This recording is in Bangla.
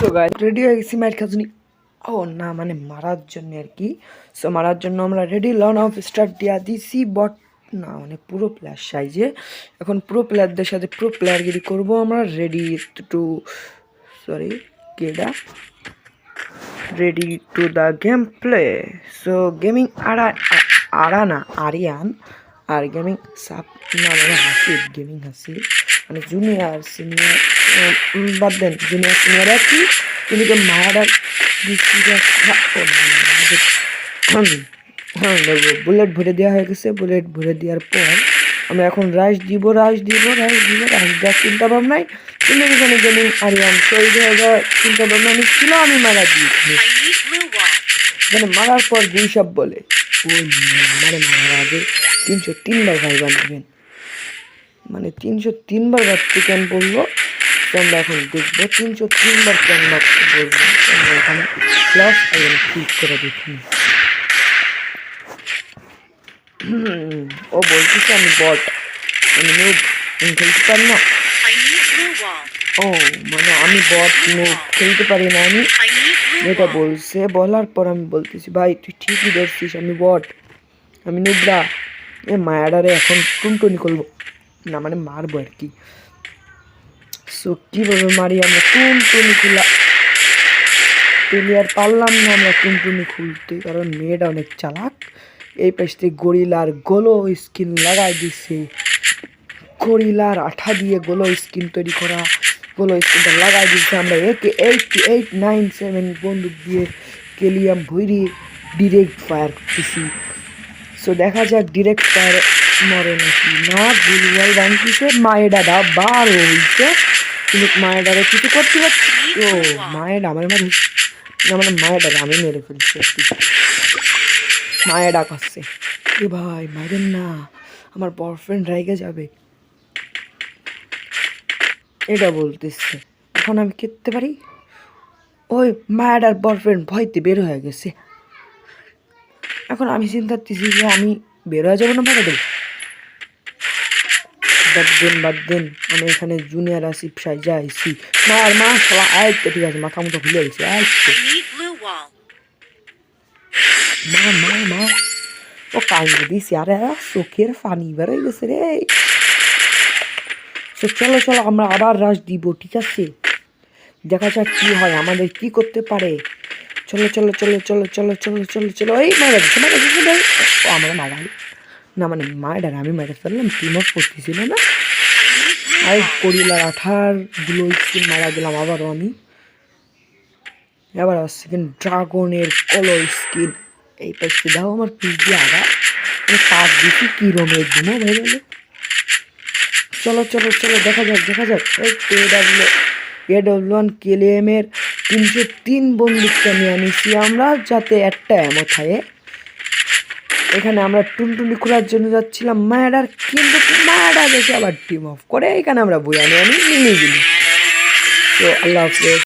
সো গাইস রেডি হয়ে গেছি মাইর খাজুনি ও না মানে মারার জন্য আর কি। সো মারার জন্য আমরা রেডি লন অফ স্টার্ট দিয়া দিছি বট না মানে পুরো প্লেয়ার সাইজে। এখন পুরো প্লেয়ারদের সাথে পুরো প্লেয়ারগিরি করবো আমরা। রেডি টু সরি কেডা ready to the game play. So gaming আরা না আরিয়ান আর গেমিং সাপ না মানে হাসিব গেমিং হাসিব মানে জুনিয়র সিনিয়র বাদ দেন জুনিয়র সিনিয়র আর কি। কিন্তু তো মায়াডার বুলেট ভরে দেওয়া হয়ে গেছে। বুলেট ভরে দেওয়ার পর আমরা এখন রাশ দিব রাশ দেওয়ার চিন্তা ভাবনাই। কিন্তু এখানে গেমিং আরিয়ান শহীদ হয়ে যাওয়ার চিন্তা ভাবনা নিচ্ছিল, আমি মারা দিয়েছি। মানে মারার পর দুই সব বলে মানে মারার আগে 303 বার ভাই বানাবেন, মানে 303 বার ভাবতে কেন বললো তো আমরা এখন দেখবো 303 বার কেন ভাবতে বলবো। আমরা এখানে প্লাস আইএন ক্লিক করে দেখি। ও বলতেছে আমি বট, আমি খেলতে পারি না। ও মানে আমি বট খেলতে পারি না আমি, এটা বলছে। বলার পর আমি বলতেছি ভাই তুই ঠিকই ধরছিস, আমি বট, আমি নুবরা। এ মায়াডারে এখন টুনটুনি করবো না মানে মারবো আর কি। সো কীভাবে মারি আমরা টুনটুনি খুলা প্লেয়ার পারলাম না আমরা টুনটুনি খুলতে, কারণ মেয়েটা অনেক চালাক। এই পাশ থেকে গরিলার গোলো স্কিন লাগাই দিচ্ছে, গরিলার আঠা দিয়ে গোলো স্কিন তৈরি করা, গোলো স্কিনটা লাগাই দিচ্ছে। আমরা একে 8897 বন্দুক দিয়ে কেলিয়াম ভৈরি ডিরেক্ট ফায়ার করতেছি। সো দেখা যাক ডিরেক্ট ফায়ার মরে নাকি না। ভুলভাল বানতেছে, মায়েডাটা বার হয়েছে কিন্তু মায়েডারে কিছু করতে পারছি। ও মায়েডা আমার মাঝে না মানে মায়েডারে আমি মেরে ফেলছি আর কি। মায়েডা করছে এ ভাই মায়ের না, আমার বয়ফ্রেন্ড রাইগে যাবে এটা বলতেছে। এখন আমি খেতে পারি। ওই মায়েডার বয়ফ্রেন্ড ভয়তে বের হয়ে গেছে। এখন আমি চিন্তা করতেছি যে আমি বের হয়ে যাবো না মারা দেবো। বাদ দেন আমি এখানে জুনিয়র আসিফ সাইজা আইসি। মার শালা আইতে ঠিক আছে, মাথা মুথা খুলে গেছে। মা ও কান্দে দিছি, আরে চোখের পানি বেরোয় গেছে রে। চলো আমরা আবার রাশ দিব, ঠিক আছে? দেখা যাক কি হয়, আমাদের কি করতে পারে। চলো এই মারা ও আমরা মারা না মানে মায়ের আমি মেরে ফেললাম। টিম অফ করতেছিল না আর করিলার আঠার গুলো স্কিন মারা গেলাম আবারও আমি। এবার সেকেন্ড ড্রাগনের কলো স্কিন এই পাশে দাও আমার পিস দিয়ে আবার তার দিচ্ছি কি রমের দিনও হয়ে গেল। চলো দেখা যাক এডব্লিউ1 কেলিএমের 303 বন্দুকটা নিয়ে নিছি আমরা, যাতে একটা এমন থাকে। এখানে আমরা টুনটুনি খোলার জন্য যাচ্ছিলাম মায়াডার, কিন্তু মায়াডার দেখে আবার টিম অফ করে। এখানে আমরা বইয়া নিয়ে নিয়ে গেলি। তো আল্লাহ হাফেজ।